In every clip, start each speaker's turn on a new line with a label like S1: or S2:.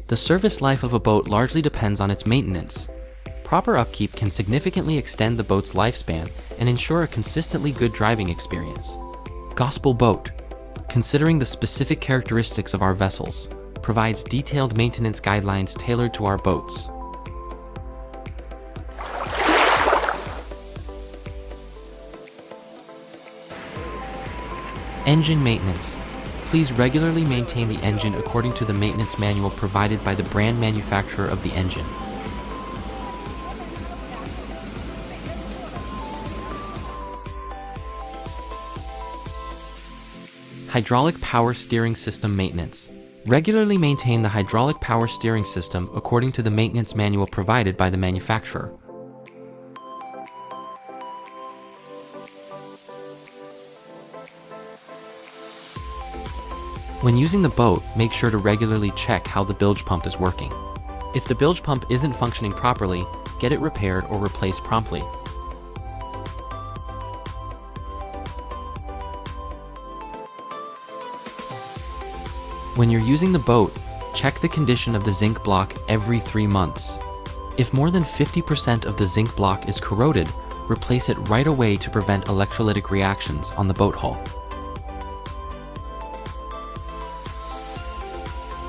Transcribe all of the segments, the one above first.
S1: The service life of a boat largely depends on its maintenance. Proper upkeep can significantly extend the boat's lifespan and ensure a consistently good driving experience. Gospel Boat, considering the specific characteristics of our vessels, provides detailed maintenance guidelines tailored to our boats. Engine maintenance. Please regularly maintain the engine according to the maintenance manual provided by the brand manufacturer of the engine. Hydraulic power steering system maintenance. Regularly maintain the hydraulic power steering system according to the maintenance manual provided by the manufacturer. When using the boat, make sure to regularly check how the bilge pump is working. If the bilge pump isn't functioning properly, get it repaired or replaced promptly. When you're using the boat, check the condition of the zinc block every 3 months. If more than 50% of the zinc block is corroded, replace it right away to prevent electrolytic reactions on the boat hull.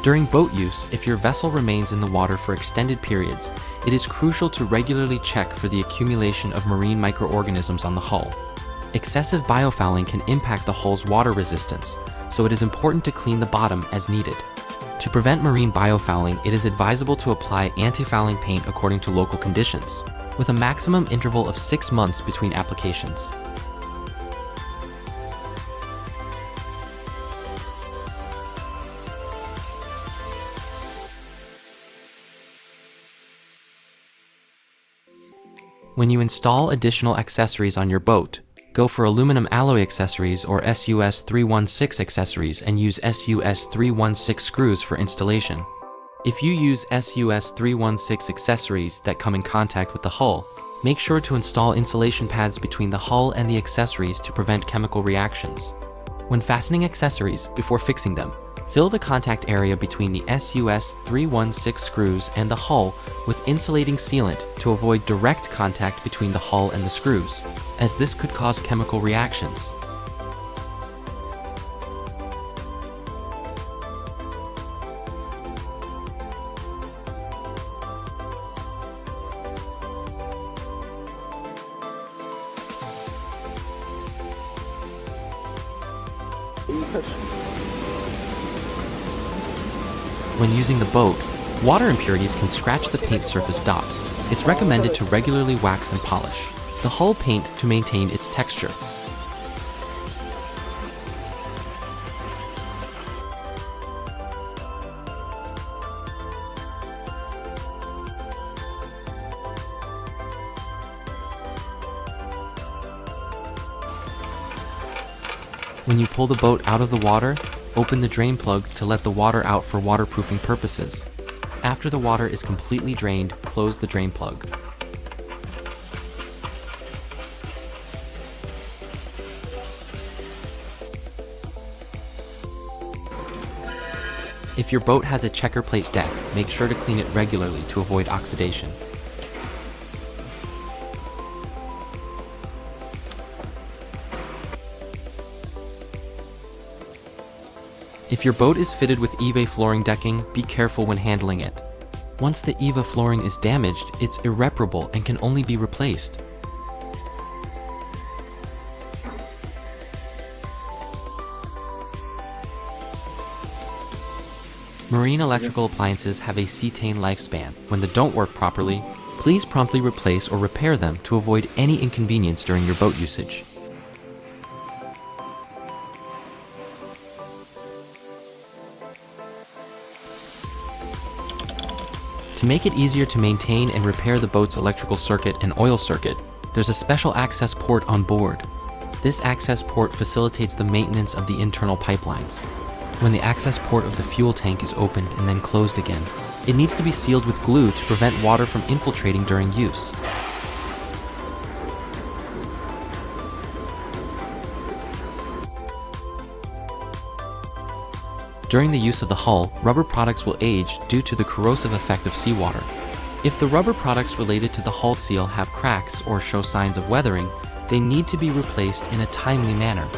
S1: During boat use, if your vessel remains in the water for extended periods, it is crucial to regularly check for the accumulation of marine microorganisms on the hull. Excessive biofouling can impact the hull's water resistance, so it is important to clean the bottom as needed. To prevent marine biofouling, it is advisable to apply anti-fouling paint according to local conditions, with a maximum interval of 6 months between applications. When you install additional accessories on your boat, go for aluminum alloy accessories or SUS 316 accessories and use SUS 316 screws for installation. If you use SUS 316 accessories that come in contact with the hull, make sure to install insulation pads between the hull and the accessories to prevent chemical reactions. When fastening accessories, before fixing them, fill the contact area between the SUS 316 screws and the hull with insulating sealant to avoid direct contact between the hull and the screws, as this could cause chemical reactions. When using the boat, water impurities can scratch the paint surface dot. It's recommended to regularly wax and polish the hull paint to maintain its texture. When you pull the boat out of the water, open the drain plug to let the water out for waterproofing purposes. After the water is completely drained, close the drain plug. If your boat has a checker plate deck, make sure to clean it regularly to avoid oxidation. If your boat is fitted with EVA flooring decking, be careful when handling it. Once the EVA flooring is damaged, it's irreparable and can only be replaced. Marine electrical appliances have a cetane lifespan. When they don't work properly, please promptly replace or repair them to avoid any inconvenience during your boat usage. To make it easier to maintain and repair the boat's electrical circuit and oil circuit, there's a special access port on board. This access port facilitates the maintenance of the internal pipelines. When the access port of the fuel tank is opened and then closed again, it needs to be sealed with glue to prevent water from infiltrating during use. During the use of the hull, rubber products will age due to the corrosive effect of seawater. If the rubber products related to the hull seal have cracks or show signs of weathering, they need to be replaced in a timely manner.